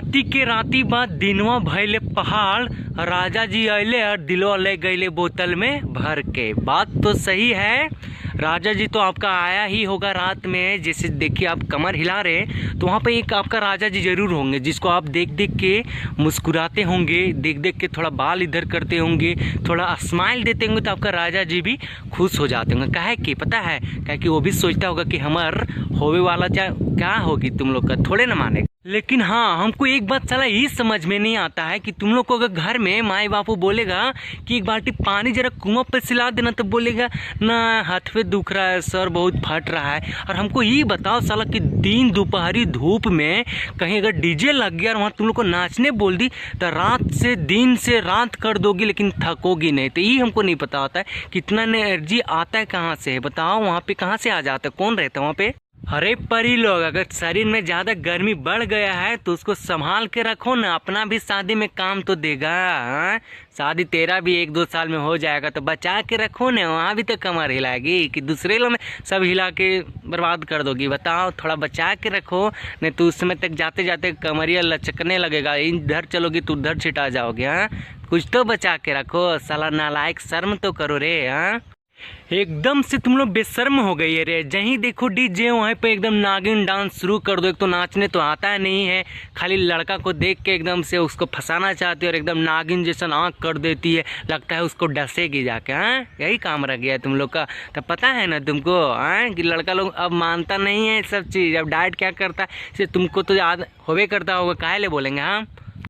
राती के राती बाद दिनवा भैले पहाड़, राजा जी अले और दिलवा ले गईले बोतल में भर के। बात तो सही है, राजा जी तो आपका आया ही होगा रात में। जैसे देखिए आप कमर हिला रहे हैं तो वहाँ पे एक आपका राजा जी जरूर होंगे, जिसको आप देख देख के मुस्कुराते होंगे, देख देख के थोड़ा बाल इधर करते होंगे, थोड़ा स्माइल देते होंगे, तो आपका राजा जी भी खुश हो जाते होंगे। काहे कि पता है, काहे कि वो भी सोचता होगा कि हमार होवे वाला क्या होगी, तुम लोग का थोड़े न माने। लेकिन हाँ, हमको एक बात साला ये समझ में नहीं आता है कि तुम लोग को अगर घर में माई बापू बोलेगा कि एक बाल्टी पानी जरा कुआं पे सिला देना, तो बोलेगा ना हाथ पे दुख रहा है सर, बहुत फट रहा है। और हमको ये बताओ साला कि दिन दोपहरी धूप में कहीं अगर डीजे लग गया और वहाँ तुम लोग को नाचने बोल दी तो दिन से रात कर दोगी लेकिन थकोगी नहीं। तो ये हमको नहीं पता होता है कितना एनर्जी आता है कहाँ से है, बताओ वहाँ पे कहाँ से आ जाता है, कौन रहता है वहाँ पे। अरे परी लोग, अगर शरीर में ज़्यादा गर्मी बढ़ गया है तो उसको संभाल के रखो ना, अपना भी शादी में काम तो देगा। हाँ? शादी तेरा भी 1-2 साल में हो जाएगा तो बचा के रखो ना, वहाँ भी तो कमर हिलाएगी कि दूसरे लोग में सब हिला के बर्बाद कर दोगी। बताओ, थोड़ा बचा के रखो, नहीं तो उस समय तक जाते जाते कमरिया लचकने लगेगा, इधर चलोगी तो उधर छिटा जाओगे। हाँ, कुछ तो बचा के रखो साला नालायक, शर्म तो करो रे। हाँ, एकदम से तुम लोग बेशर्म हो गई है रे। जहीं देखो डीजे वहीं पे एकदम नागिन डांस शुरू कर दो। एक तो नाचने तो आता नहीं है, खाली लड़का को देख के एकदम से उसको फंसाना चाहती है और एकदम नागिन जैसा आँख कर देती है, लगता है उसको डसेगी जाके। हाँ, यही काम रह गया है तुम लोग का। तो पता है ना तुमको, हाँ, कि लड़का लोग अब मानता नहीं है सब चीज़। अब डाइट क्या करता है, तुमको तो याद होवे करता होगा, काहे ले बोलेंगे। हाँ,